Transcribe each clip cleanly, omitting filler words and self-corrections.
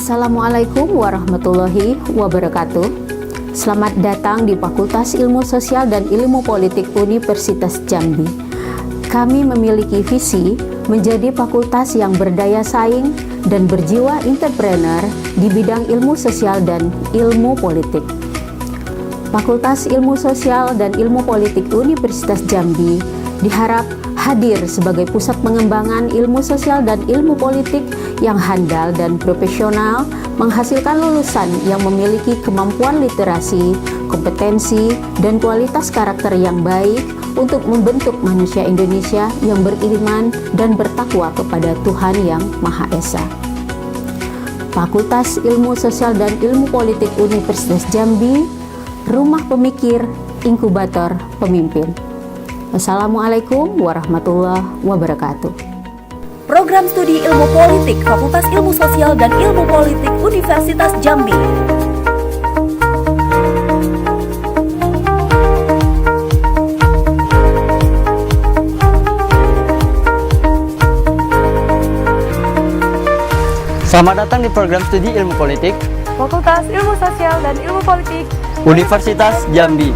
Assalamualaikum warahmatullahi wabarakatuh. Selamat datang di Fakultas Ilmu Sosial dan Ilmu Politik Universitas Jambi. Kami memiliki visi menjadi fakultas yang berdaya saing dan berjiwa entrepreneur di bidang ilmu sosial dan ilmu politik. Fakultas Ilmu Sosial dan Ilmu Politik Universitas Jambi diharap hadir sebagai pusat pengembangan ilmu sosial dan ilmu politik yang handal dan profesional, menghasilkan lulusan yang memiliki kemampuan literasi, kompetensi, dan kualitas karakter yang baik untuk membentuk manusia Indonesia yang beriman dan bertakwa kepada Tuhan Yang Maha Esa. Fakultas Ilmu Sosial dan Ilmu Politik Universitas Jambi, rumah pemikir, inkubator pemimpin. Assalamualaikum warahmatullahi wabarakatuh. Program Studi Ilmu Politik Fakultas Ilmu Sosial dan Ilmu Politik Universitas Jambi. Selamat datang di program studi Ilmu Politik Fakultas Ilmu Sosial dan Ilmu Politik Universitas Jambi.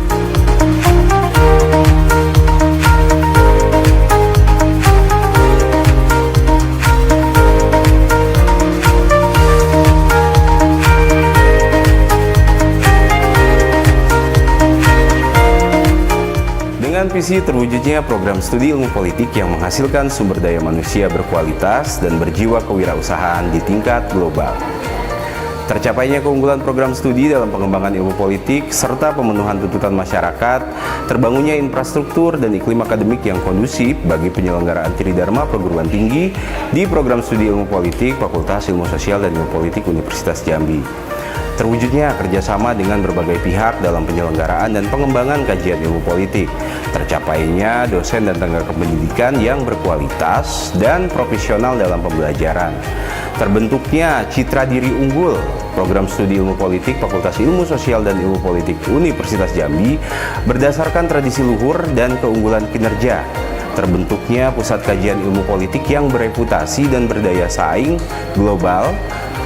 Dengan visi terwujudnya program studi ilmu politik yang menghasilkan sumber daya manusia berkualitas dan berjiwa kewirausahaan di tingkat global. Tercapainya keunggulan program studi dalam pengembangan ilmu politik serta pemenuhan tuntutan masyarakat, terbangunnya infrastruktur dan iklim akademik yang kondusif bagi penyelenggaraan tridharma perguruan tinggi di program studi ilmu politik Fakultas Ilmu Sosial dan Ilmu Politik Universitas Jambi. Terwujudnya kerjasama dengan berbagai pihak dalam penyelenggaraan dan pengembangan kajian ilmu politik. Tercapainya dosen dan tenaga pendidikan yang berkualitas dan profesional dalam pembelajaran. Terbentuknya citra diri unggul program studi ilmu politik Fakultas Ilmu Sosial dan Ilmu Politik Universitas Jambi berdasarkan tradisi luhur dan keunggulan kinerja. Terbentuknya pusat kajian ilmu politik yang bereputasi dan berdaya saing global.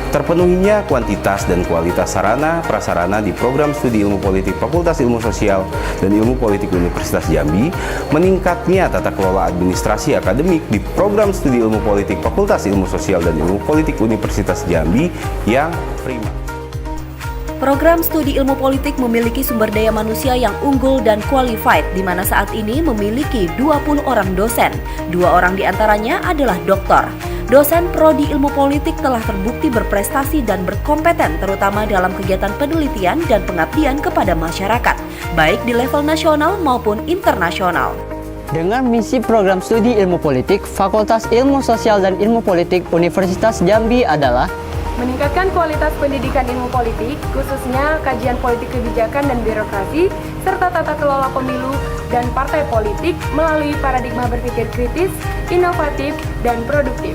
Terpenuhinya kuantitas dan kualitas sarana prasarana di program studi ilmu politik Fakultas Ilmu Sosial dan Ilmu Politik Universitas Jambi, meningkatnya tata kelola administrasi akademik di program studi ilmu politik Fakultas Ilmu Sosial dan Ilmu Politik Universitas Jambi yang prima. Program studi ilmu politik memiliki sumber daya manusia yang unggul dan qualified, di mana saat ini memiliki 20 orang dosen. 2 orang diantaranya adalah doktor. Dosen Prodi Ilmu Politik telah terbukti berprestasi dan berkompeten terutama dalam kegiatan penelitian dan pengabdian kepada masyarakat, baik di level nasional maupun internasional. Dengan misi program studi Ilmu Politik, Fakultas Ilmu Sosial dan Ilmu Politik Universitas Jambi adalah meningkatkan kualitas pendidikan ilmu politik, khususnya kajian politik kebijakan dan birokrasi, serta tata kelola pemilu dan partai politik melalui paradigma berpikir kritis, inovatif, dan produktif.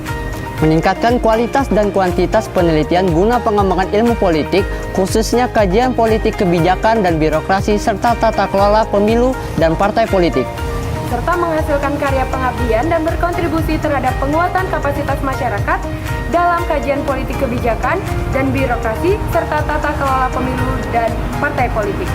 meningkatkan kualitas dan kuantitas penelitian guna pengembangan ilmu politik, khususnya kajian politik kebijakan dan birokrasi, serta tata kelola pemilu dan partai politik. Serta menghasilkan karya pengabdian dan berkontribusi terhadap penguatan kapasitas masyarakat dalam kajian politik kebijakan dan birokrasi, serta tata kelola pemilu dan partai politik.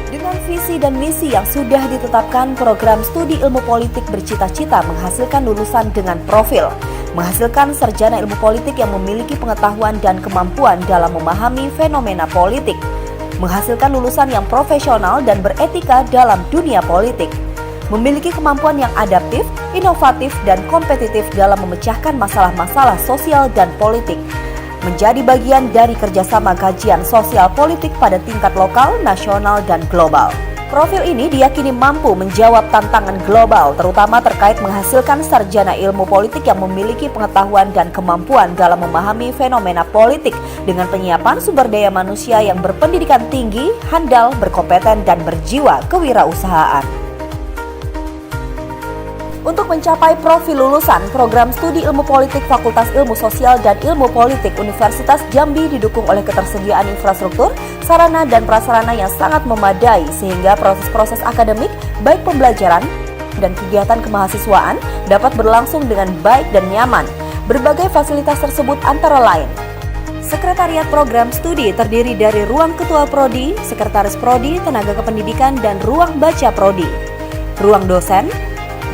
Dengan visi dan misi yang sudah ditetapkan, program studi ilmu politik bercita-cita menghasilkan lulusan dengan profil, menghasilkan sarjana ilmu politik yang memiliki pengetahuan dan kemampuan dalam memahami fenomena politik, menghasilkan lulusan yang profesional dan beretika dalam dunia politik, memiliki kemampuan yang adaptif, inovatif, dan kompetitif dalam memecahkan masalah-masalah sosial dan politik, menjadi bagian dari kerjasama kajian sosial politik pada tingkat lokal, nasional, dan global. Profil ini diyakini mampu menjawab tantangan global, terutama terkait menghasilkan sarjana ilmu politik yang memiliki pengetahuan dan kemampuan dalam memahami fenomena politik dengan penyiapan sumber daya manusia yang berpendidikan tinggi, handal, berkompeten, dan berjiwa kewirausahaan. Untuk mencapai profil lulusan, program studi ilmu politik Fakultas Ilmu Sosial dan Ilmu Politik Universitas Jambi didukung oleh ketersediaan infrastruktur, sarana dan prasarana yang sangat memadai sehingga proses-proses akademik, baik pembelajaran dan kegiatan kemahasiswaan dapat berlangsung dengan baik dan nyaman. Berbagai fasilitas tersebut antara lain Sekretariat Program Studi terdiri dari Ruang Ketua Prodi, Sekretaris Prodi, Tenaga Kependidikan, dan Ruang Baca Prodi. Ruang Dosen,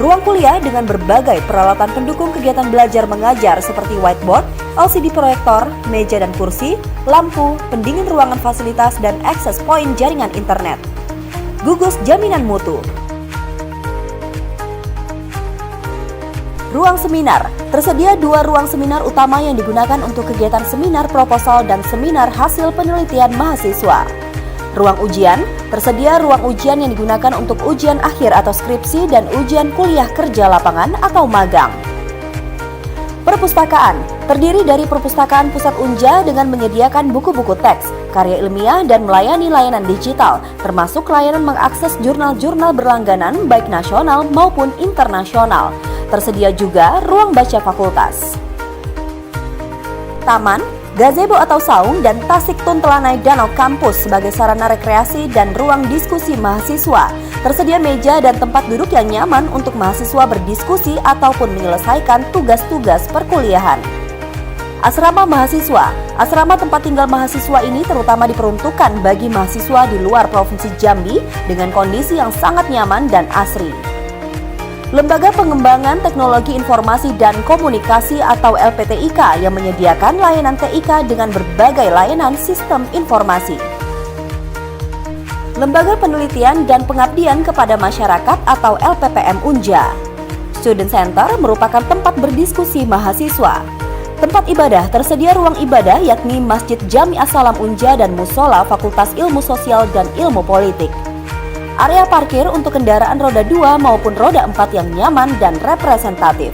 ruang kuliah dengan berbagai peralatan pendukung kegiatan belajar mengajar seperti whiteboard, LCD proyektor, meja dan kursi, lampu, pendingin ruangan fasilitas, dan akses poin jaringan internet. Gugus jaminan mutu. Ruang seminar. Tersedia 2 ruang seminar utama yang digunakan untuk kegiatan seminar proposal dan seminar hasil penelitian mahasiswa. Ruang ujian. Tersedia ruang ujian yang digunakan untuk ujian akhir atau skripsi dan ujian kuliah kerja lapangan atau magang. Perpustakaan. Terdiri dari Perpustakaan Pusat Unja dengan menyediakan buku-buku teks, karya ilmiah, dan melayani layanan digital, termasuk layanan mengakses jurnal-jurnal berlangganan baik nasional maupun internasional. Tersedia juga ruang baca fakultas. Taman, gazebo atau saung, dan tasik tuntelanai danau kampus sebagai sarana rekreasi dan ruang diskusi mahasiswa. Tersedia meja dan tempat duduk yang nyaman untuk mahasiswa berdiskusi ataupun menyelesaikan tugas-tugas perkuliahan. Asrama mahasiswa. Asrama tempat tinggal mahasiswa ini terutama diperuntukkan bagi mahasiswa di luar Provinsi Jambi dengan kondisi yang sangat nyaman dan asri. Lembaga Pengembangan Teknologi Informasi dan Komunikasi atau LPTIK yang menyediakan layanan TIK dengan berbagai layanan sistem informasi. Lembaga Penelitian dan Pengabdian kepada Masyarakat atau LPPM Unja. Student Center merupakan tempat berdiskusi mahasiswa. Tempat ibadah, tersedia ruang ibadah yakni Masjid Jami As-Salam Unja dan Musola Fakultas Ilmu Sosial dan Ilmu Politik. Area parkir untuk kendaraan roda 2 maupun roda 4 yang nyaman dan representatif.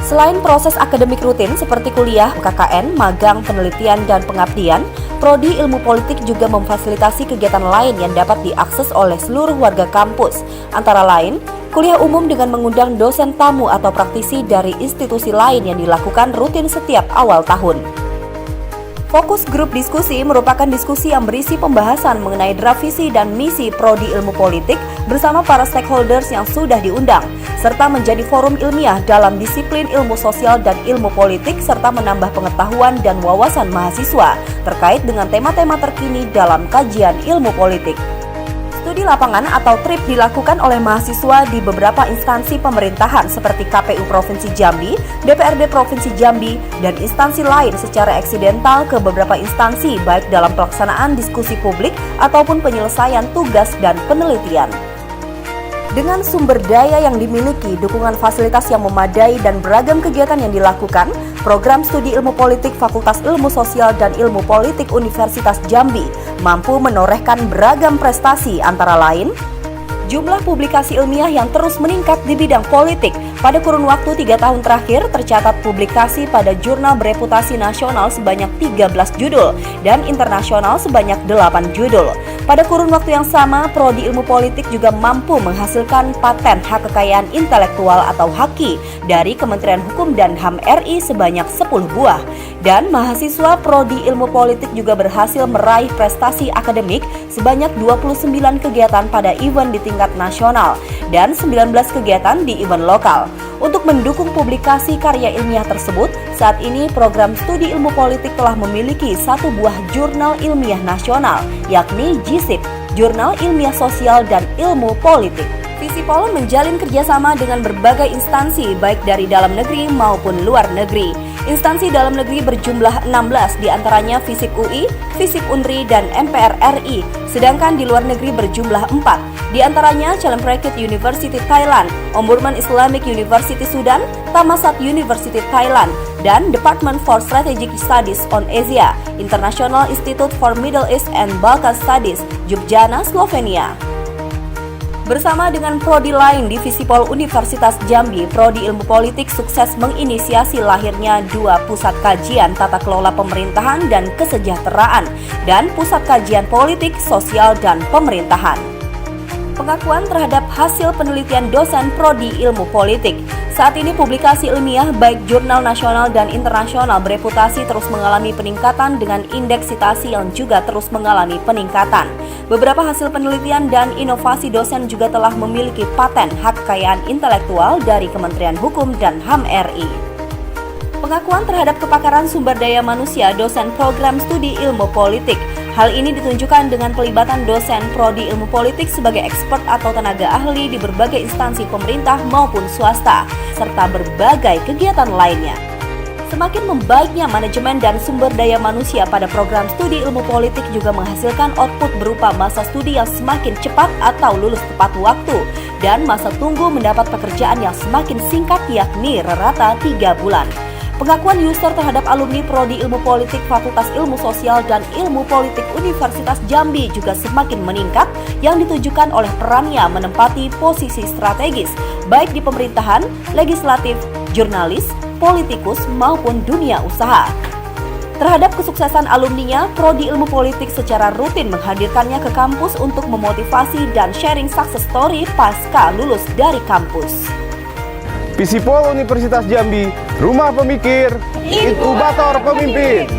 Selain proses akademik rutin seperti kuliah, KKN, magang, penelitian, dan pengabdian, Prodi Ilmu Politik juga memfasilitasi kegiatan lain yang dapat diakses oleh seluruh warga kampus, antara lain kuliah umum dengan mengundang dosen tamu atau praktisi dari institusi lain yang dilakukan rutin setiap awal tahun. Fokus grup diskusi merupakan diskusi yang berisi pembahasan mengenai draft visi dan misi Prodi Ilmu Politik bersama para stakeholders yang sudah diundang, serta menjadi forum ilmiah dalam disiplin ilmu sosial dan ilmu politik serta menambah pengetahuan dan wawasan mahasiswa terkait dengan tema-tema terkini dalam kajian ilmu politik. Studi lapangan atau TRIP dilakukan oleh mahasiswa di beberapa instansi pemerintahan seperti KPU Provinsi Jambi, DPRD Provinsi Jambi, dan instansi lain secara eksidental ke beberapa instansi baik dalam pelaksanaan diskusi publik ataupun penyelesaian tugas dan penelitian. Dengan sumber daya yang dimiliki, dukungan fasilitas yang memadai, dan beragam kegiatan yang dilakukan, program studi ilmu politik Fakultas Ilmu Sosial dan Ilmu Politik Universitas Jambi mampu menorehkan beragam prestasi antara lain jumlah publikasi ilmiah yang terus meningkat di bidang politik. Pada kurun waktu 3 tahun terakhir tercatat publikasi pada jurnal bereputasi nasional sebanyak 13 judul dan internasional sebanyak 8 judul. Pada kurun waktu yang sama, Prodi Ilmu Politik juga mampu menghasilkan paten hak kekayaan intelektual atau HAKI dari Kementerian Hukum dan HAM RI sebanyak 10 buah. Dan mahasiswa Prodi Ilmu Politik juga berhasil meraih prestasi akademik sebanyak 29 kegiatan pada event di tingkat nasional dan 19 kegiatan di event lokal. Untuk mendukung publikasi karya ilmiah tersebut, saat ini program studi ilmu politik telah memiliki 1 buah jurnal ilmiah nasional, yakni JISIP, Jurnal Ilmiah Sosial dan Ilmu Politik. Visipol menjalin kerjasama dengan berbagai instansi baik dari dalam negeri maupun luar negeri. Instansi dalam negeri berjumlah 16, diantaranya FISIP UI, FISIP UNRI, dan MPR RI. Sedangkan di luar negeri berjumlah 4, diantaranya Chalemprequit University Thailand, Ombudsman Islamic University Sudan, Thammasat University Thailand, dan Department for Strategic Studies on Asia, International Institute for Middle East and Balkan Studies, Ljubljana, Slovenia. Bersama dengan prodi lain di Visipol Universitas Jambi, Prodi Ilmu Politik sukses menginisiasi lahirnya 2 pusat kajian tata kelola pemerintahan dan kesejahteraan dan pusat kajian politik, sosial, dan pemerintahan. Pengakuan terhadap hasil penelitian dosen Prodi Ilmu Politik. Saat ini publikasi ilmiah baik jurnal nasional dan internasional bereputasi terus mengalami peningkatan dengan indeks citasi yang juga terus mengalami peningkatan. Beberapa hasil penelitian dan inovasi dosen juga telah memiliki paten hak kekayaan intelektual dari Kementerian Hukum dan HAM RI. Pengakuan terhadap kepakaran sumber daya manusia dosen program studi ilmu politik. Hal ini ditunjukkan dengan pelibatan dosen prodi ilmu politik sebagai expert atau tenaga ahli di berbagai instansi pemerintah maupun swasta, serta berbagai kegiatan lainnya. Semakin membaiknya manajemen dan sumber daya manusia pada program studi ilmu politik juga menghasilkan output berupa masa studi yang semakin cepat atau lulus tepat waktu, dan masa tunggu mendapat pekerjaan yang semakin singkat yakni rata 3 bulan. Pengakuan user terhadap alumni Prodi Ilmu Politik Fakultas Ilmu Sosial dan Ilmu Politik Universitas Jambi juga semakin meningkat yang ditunjukkan oleh perannya menempati posisi strategis baik di pemerintahan, legislatif, jurnalis, politikus maupun dunia usaha. Terhadap kesuksesan alumninya, Prodi Ilmu Politik secara rutin menghadirkannya ke kampus untuk memotivasi dan sharing success story pasca lulus dari kampus. Visipol Universitas Jambi, rumah pemikir, inkubator pemimpin.